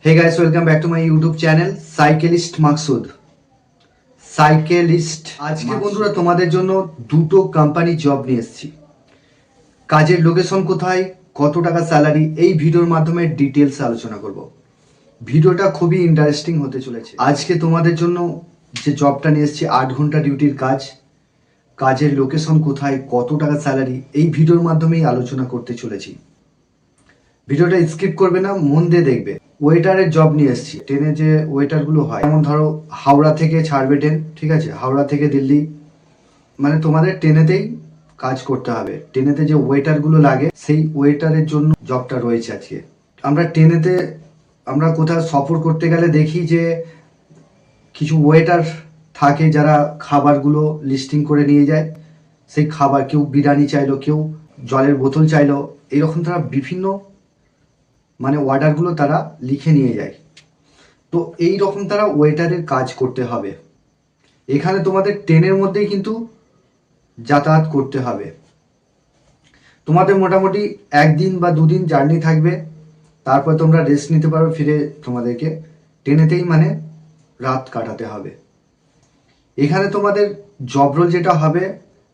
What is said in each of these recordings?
Hey guys, welcome back to my YouTube channel cyclist Maksud. আজকে বন্ধুরা তোমাদের জন্য দুটো কোম্পানি জব নিয়ে এসেছি। কাজের লোকেশন কোথায়, কত টাকা স্যালারি, এই ভিডিওর মাধ্যমে ডিটেলস আলোচনা করব। ভিডিওটা খুবই ইন্টারেস্টিং হতে চলেছে। আজকে তোমাদের জন্য যে জবটা নিয়ে এসেছি 8 ঘন্টা ডিউটির কাজ, কাজের লোকেশন কোথায়, কত টাকা স্যালারি, এই ভিডিওর মাধ্যমেই আলোচনা করতে চলেছি। ভিডিওটা স্কিপ করবে না, মন দিয়ে দেখবে। ওয়েটারের জব নিয়ে এসেছি। ট্রেনে যে ওয়েটারগুলো হয়, যেমন ধরো হাওড়া থেকে ছাড়বে ট্রেন, ঠিক আছে, হাওড়া থেকে দিল্লি, মানে তোমাদের ট্রেনেতেই কাজ করতে হবে। ট্রেনেতে যে ওয়েটারগুলো লাগে সেই ওয়েটারের জন্য জবটা রয়েছে আজকে। আমরা কোথাও সফর করতে গেলে দেখি যে কিছু ওয়েটার থাকে যারা খাবারগুলো লিস্টিং করে নিয়ে যায়। সেই খাবার, কেউ বিরিয়ানি চাইলো, কেউ জলের বোতল চাইলো, এরকম তারা বিভিন্ন অর্ডারগুলো তারা লিখে নিয়ে যায়। তো এই রকম তারা ওয়েটারের কাজ করতে হবে। এখানে তোমাদের ট্রেনের মধ্যেই কিন্তু যাতায়াত করতে হবে। তোমাদের মোটামুটি 1 দিন বা 2 দিন জার্নি থাকবে, তারপর তোমরা রেস্ট নিতে পারো, ফিরে তোমাদেরকে ট্রেনেতেই রাত কাটাতে হবে। এখানে তোমাদের জব রোল যেটা হবে,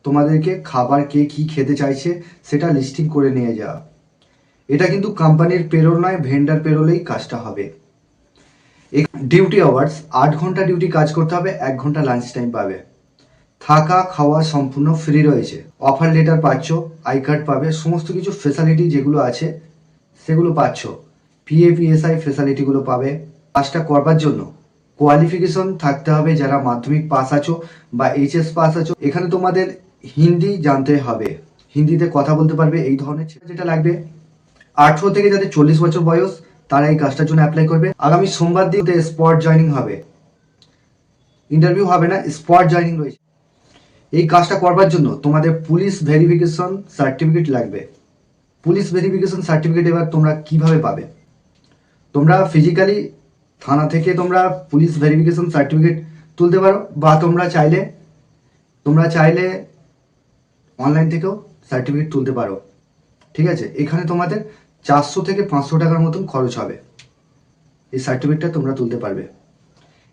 তোমাদেরকে খাবার কে কি খেতে চাইছে সেটা লিস্টিং করে নিয়ে যাওয়া। এটা কিন্তু কোম্পানির পেরোল নয়, ভেন্ডার পেরোলেই কাজটা হবে। ডিউটি আওয়ার্স 8 ঘন্টা ডিউটি কাজ করতে হবে, 1 ঘন্টা লাঞ্চ টাইম পাবে। থাকা খাওয়া সম্পূর্ণ ফ্রি রয়েছে। অফার লেটার পাচ্ছ, আই কার্ড পাবে, সমস্ত কিছু ফেসিলিটি যেগুলো আছে সেগুলো পাচ্ছ। পিএফইএসআই ফেসিলিটিগুলো পাবে। কাজটা করবার জন্য কোয়ালিফিকেশন থাকতে হবে, যারা মাধ্যমিক পাস আছো বা এইচএস পাস আছো। এখানে তোমাদের হিন্দি জানতে হবে, হিন্দিতে কথা বলতে পারবে। এই ধরনের যেটা লাগবে 18 থেকে যাদের 40 বছর বয়স, তারা এই কাজটার জন্য অ্যাপ্লাই করবে। আগামী সোমবার দিন স্পট জয়নিং হবে, ইন্টারভিউ হবে না, স্পট জয়নিং রয়েছে। এই কাজটা করবার জন্য তোমাদের পুলিশ ভেরিফিকেশন সার্টিফিকেট লাগবে। পুলিশ ভেরিফিকেশন সার্টিফিকেট এবার তোমরা কিভাবে পাবে? তোমরা ফিজিক্যালি থানা থেকে তোমরা পুলিশ ভেরিফিকেশন সার্টিফিকেট তুলতে পারো, বা তোমরা চাইলে অনলাইন থেকেও সার্টিফিকেট তুলতে পারো, ঠিক আছে। এখানে তোমাদের 400 থেকে 500 টাকার মতন খরচ হবে, এই সার্টিফিকেটটা তোমরা তুলতে পারবে।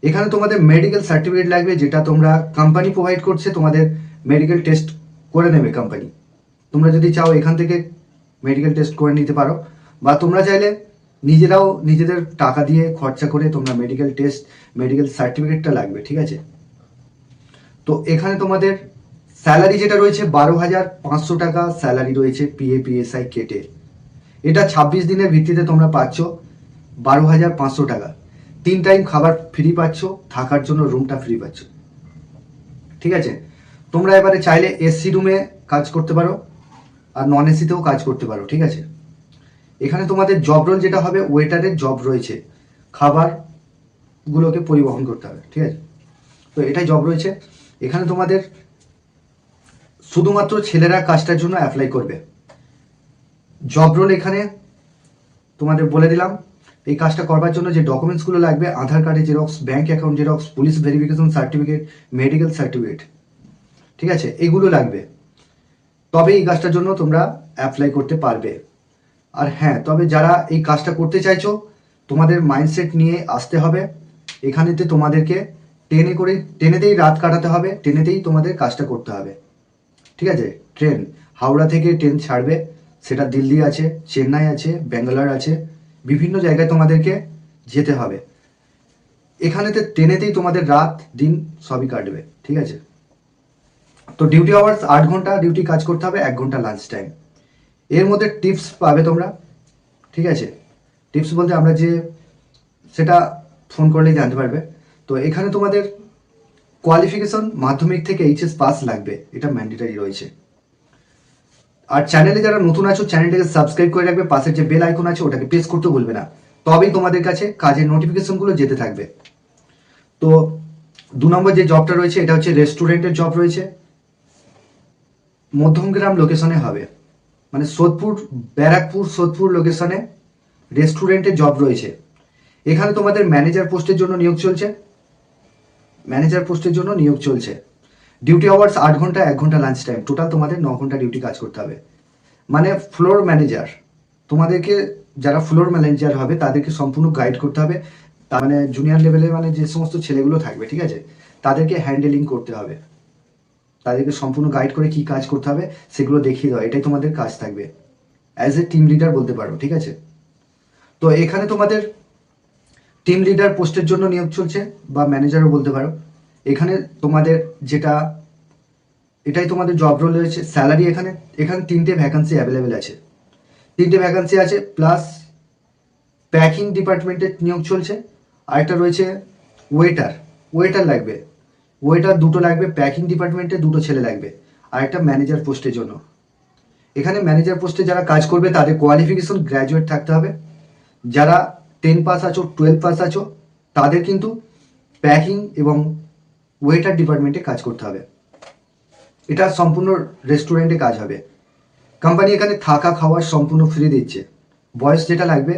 এখানে তোমাদের মেডিকেল সার্টিফিকেট লাগবে, যেটা তোমরা কোম্পানি প্রোভাইড করছে। তোমাদের মেডিকেল টেস্ট করে নেবে কোম্পানি। তোমরা যদি চাও এখান থেকে মেডিকেল টেস্ট করে নিতে পারো, বা তোমরা চাইলে নিজেরাও নিজেদের টাকা দিয়ে খরচা করে তোমরা মেডিকেল সার্টিফিকেটটা লাগবে, ঠিক আছে। তো এখানে তোমাদের স্যালারি যেটা রয়েছে 12,500 টাকা স্যালারি রয়েছে, পিএফইএসআই কেটে। এটা 26 দিনের ভিত্তিতে তোমরা পাচ্ছ 12,500 টাকা। 3 টাইম খাবার ফ্রি পাচ্ছ, থাকার জন্য রুমটা ফ্রি পাচ্ছ, ঠিক আছে। তোমরা এবারে চাইলে এসি রুমে কাজ করতে পারো, আর নন এসিতেও কাজ করতে পারো, ঠিক আছে। এখানে তোমাদের জব রোল যেটা হবে, ওয়েটারের জব রয়েছে, খাবারগুলোকে পরিবহন করতে হবে, ঠিক আছে। তো এটাই জব রয়েছে। এখানে তোমাদের শুধুমাত্র ছেলেরা কাজটার জন্য অ্যাপ্লাই করবে। জব রোল এখানে তোমাদের বলে দিলাম। এই কাজটা করবার জন্য যে ডকুমেন্টসগুলো লাগবে, আধার কার্ডের xerox, bank account xerox, police verification certificate, medical certificate, ঠিক আছে, এগুলো লাগবে। তবে এই কাজটার জন্য তোমরা অ্যাপ্লাই করতে পারবে। আর হ্যাঁ, তবে যারা এই কাজটা করতে চাইছো, তোমাদের মাইন্ডসেট নিয়ে আসতে হবে। এখানেতে তোমাদেরকে ট্রেনেতেই রাত কাটাতে হবে, ট্রেনেতেই তোমাদের কাজটা করতে হবে, ঠিক আছে। ট্রেন হাওড়া থেকে ট্রেন ছাড়বে, সেটা দিল্লি আছে, চেন্নাই আছে, ব্যাঙ্গালোর আছে, বিভিন্ন জায়গায় তোমাদেরকে যেতে হবে। এখানেতে ট্রেনেতেই তোমাদের রাত দিন সবই কাটবে, ঠিক আছে। তো ডিউটি আওয়ার্স 8 ঘন্টা ডিউটি কাজ করতে হবে, 1 ঘন্টা লাঞ্চ টাইম। এর মধ্যে টিপস পাবে তোমরা, ঠিক আছে। টিপস বলতে সেটা ফোন করলেই জানতে পারবে। তো এখানে তোমাদের কোয়ালিফিকেশন মাধ্যমিক থেকে এইচএস পাস লাগবে, এটা ম্যান্ডেটরি রয়েছে। আর চ্যানেলে যারা নতুন আছো, চ্যানেলটাকে সাবস্ক্রাইব করে রাখবে, পাশের যে বেল আইকন আছে ওটাকে প্রেস করতে ভুলবে না, তবেই তোমাদের কাছে কাজের নোটিফিকেশনগুলো যেতে থাকবে। তো 2 নম্বর যে জবটা রয়েছে, এটা হচ্ছে রেস্টুরেন্টের জব রয়েছে। মধ্যমগ্রাম লোকেশনে হবে, ব্যারাকপুর সোদপুর লোকেশনে রেস্টুরেন্টের জব রয়েছে। এখানে তোমাদের ম্যানেজার পোস্টের জন্য নিয়োগ চলছে। ডিউটি আওয়ার্স 8 ঘন্টা, 1 ঘন্টা লাঞ্চ টাইম, টোটাল তোমাদের 9 ঘন্টা ডিউটি কাজ করতে হবে। ফ্লোর ম্যানেজার, তোমাদেরকে যারা ফ্লোর ম্যানেজার হবে তাদেরকে সম্পূর্ণ গাইড করতে হবে। তার মানে জুনিয়র লেভেলে মানে যে সমস্ত ছেলেগুলো থাকবে, ঠিক আছে, তাদেরকে হ্যান্ডেলিং করতে হবে, তাদেরকে সম্পূর্ণ গাইড করে কি কাজ করতে হবে সেগুলো দেখিয়ে দেওয়া, এটাই তোমাদের কাজ থাকবে অ্যাজ এ টিম লিডার বলতে পারো, ঠিক আছে। তো এখানে তোমাদের টিম লিডার পোস্টের জন্য নিয়োগ চলছে, বা ম্যানেজারও বলতে পারো। এখানে তোমাদের যেটা, এটাই তোমাদের জব রোল রয়েছে। স্যালারি এখানে এখানে 3টে ভ্যাকান্সি অ্যাভেলেবেল আছে, 3টে ভ্যাকান্সি আছে, প্লাস প্যাকিং ডিপার্টমেন্টে নিয়োগ চলছে। আরেকটা রয়েছে ওয়েটার, ওয়েটার লাগবে, ওয়েটার 2টো লাগবে, প্যাকিং ডিপার্টমেন্টে 2টো ছেলে লাগবে। আর একটা ম্যানেজার পোস্টের জন্য। এখানে ম্যানেজার পোস্টে যারা কাজ করবে তাদের কোয়ালিফিকেশন গ্র্যাজুয়েট থাকতে হবে। যারা 10 পাস আছো, 12 পাস আছো, তাদের কিন্তু প্যাকিং এবং ওয়েটার ডিপার্টমেন্টে কাজ করতে হবে। এটা সম্পূর্ণ রেস্টুরেন্টে কাজ হবে। কোম্পানি এখানে থাকা খাওয়ার সম্পূর্ণ ফ্রি দিচ্ছে। বয়স যেটা লাগবে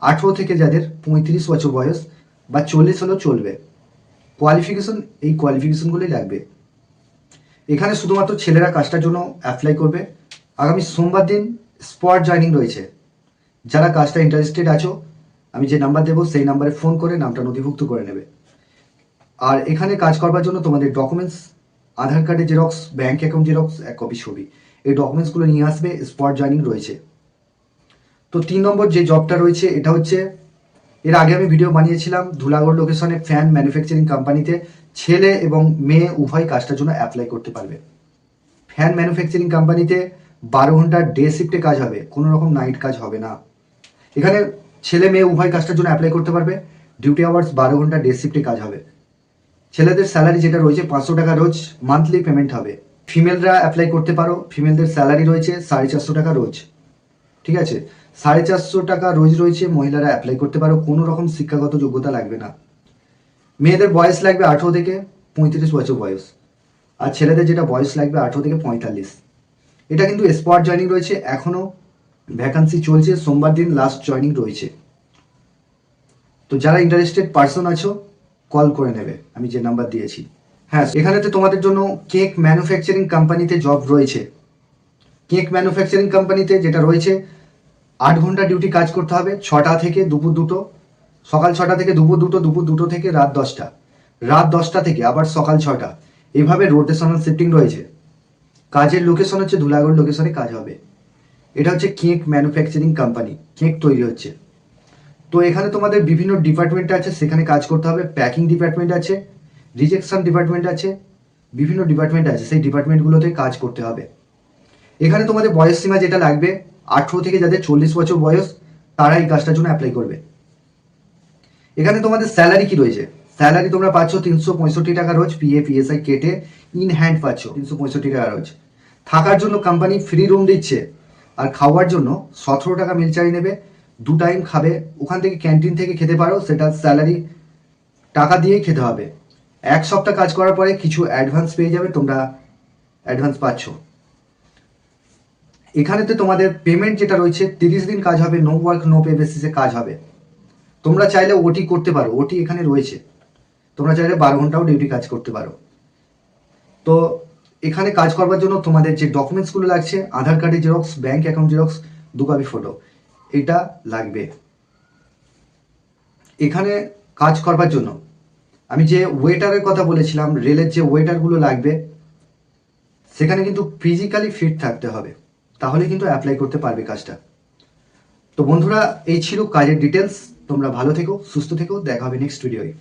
18 থেকে যাদের 35 বছর বয়স বা 40 হলেও চলবে। কোয়ালিফিকেশন এই কোয়ালিফিকেশনগুলোই লাগবে। এখানে শুধুমাত্র ছেলেরা কাজটার জন্য অ্যাপ্লাই করবে। আগামী সোমবার দিন স্পট জয়নিং রয়েছে। যারা কাজটা ইন্টারেস্টেড আছো, আমি যে নাম্বার দেবো সেই নাম্বারে ফোন করে নামটা নথিভুক্ত করে নেবে। আর এখানে কাজ করবার জন্য তোমাদের ডকুমেন্টস, আধার কার্ডের xerox, bank account xerox, 1 copy ছবি, এই ডকুমেন্টসগুলো নিয়ে আসবে। স্পট জয়নিং রয়েছে। তো 3 নম্বর যে জবটা রয়েছে এটা হচ্ছে, এর আগে আমি ভিডিও বানিয়েছিলাম ধুলাগড় লোকেশনে ফ্যান ম্যানুফ্যাকচারিং কোম্পানিতে ছেলে এবং মেয়ে উভয় কাজটার জন্য অ্যাপ্লাই করতে পারবে। ফ্যান ম্যানুফ্যাকচারিং কোম্পানিতে 12 ঘন্টা ডে শিফটে কাজ হবে, কোনো রকম নাইট কাজ হবে না। এখানে ছেলে মেয়ে উভয় কাজটার জন্য অ্যাপ্লাই করতে পারবে। ডিউটি আওয়ার্স 12 ঘন্টা ডে শিফটে কাজ হবে। ছেলেদের স্যালারি যেটা রয়েছে 500 টাকা রোজ, মান্থলি পেমেন্ট হবে। ফিমেলরা অ্যাপ্লাই করতে পারো। ফিমেলদের স্যালারি রয়েছে 450 টাকা রোজ, ঠিক আছে, 450 টাকা রোজ রয়েছে। মহিলারা অ্যাপ্লাই করতে পারো, কোনো রকম শিক্ষাগত যোগ্যতা লাগবে না। মেয়েদের বয়স লাগবে 18 থেকে 35 বছর বয়স, আর ছেলেদের যেটা বয়স লাগবে 18 থেকে 45। এটা কিন্তু স্পট জয়নিং রয়েছে, এখনো ভ্যাকান্সি চলছে। সোমবার দিন লাস্ট জয়নিং রয়েছে। তো যারা ইন্টারেস্টেড পার্সন আছো কল করে নেবে আমি যে নাম্বার দিয়েছি। হ্যাঁ, এখানেতে তোমাদের জন্য কেক ম্যানুফ্যাকচারিং কোম্পানিতে জব রয়েছে। কেক ম্যানুফ্যাকচারিং কোম্পানিতে যেটা রয়েছে 8 ঘন্টা ডিউটি কাজ করতে হবে, 6টা থেকে দুপুর 2টো, সকাল 6টা থেকে দুপুর 2টো, দুপুর 2টো থেকে রাত 10টা, রাত 10টা থেকে আবার সকাল 6টা, এভাবে রোটেশনাল শিফটিং রয়েছে। কাজের লোকেশন হচ্ছে ধুলাগড় লোকেশনে কাজ হবে। এটা হচ্ছে কেক ম্যানুফ্যাকচারিং কোম্পানি, কেক তৈরি হচ্ছে। তো এখানে তোমাদের বিভিন্ন ডিপার্টমেন্ট আছে, সেখানে কাজ করতে হবে। প্যাকিং ডিপার্টমেন্ট আছে, রিজেকশন ডিপার্টমেন্ট আছে, বিভিন্ন ডিপার্টমেন্ট আছে, সেই ডিপার্টমেন্টগুলোতে কাজ করতে হবে। এখানে তোমাদের বয়স সীমা যেটা লাগবে 18 থেকে যাদের 40 বছর বয়স, তারা এই কাজটার জন্য অ্যাপ্লাই করবে। এখানে তোমাদের স্যালারি কি রয়েছে? স্যালারি তোমরা পাচ্ছ 365 টাকা রোজ, পিএফ কেটে ইন হ্যান্ড পাচ্ছ 365 টাকা রোজ। থাকার জন্য কোম্পানি ফ্রি রুম দিচ্ছে, আর খাওয়ার জন্য 17 টাকা মিল চাই নেবে। 2 টাইম খাবে, ওখান থেকে ক্যান্টিন থেকে খেতে পারো, সেটা স্যালারি টাকা দিয়েই খেতে হবে। 1 সপ্তাহ কাজ করার পরে কিছু অ্যাডভান্স পেয়ে যাবে, তোমরা অ্যাডভান্স পাচ্ছ। এখানেতে তোমাদের পেমেন্ট যেটা রয়েছে 30 দিন কাজ হবে, নো ওয়ার্ক নো পে বেসিসে কাজ হবে। তোমরা চাইলে ওটি করতে পারো, ওটি এখানে রয়েছে। তোমরা চাইলে 12 ঘন্টাও ডিউটি কাজ করতে পারো। তো এখানে কাজ করবার জন্য তোমাদের যে ডকুমেন্টসগুলো লাগছে, আধার কার্ডের xerox, bank account xerox, 2 copy photo, এটা লাগবে। এখানে কাজ করবার জন্য আমি যে ওয়েটারের কথা বলেছিলাম, রেলের যে ওয়েটারগুলো লাগবে, সেখানে কিন্তু ফিজিক্যালি ফিট থাকতে হবে, তাহলে কিন্তু অ্যাপ্লাই করতে পারবে কাজটা। তো বন্ধুরা, এই ছিল কাজের ডিটেলস। তোমরা ভালো থেকো, সুস্থ থেকো, দেখা হবে নেক্সট ভিডিওয়।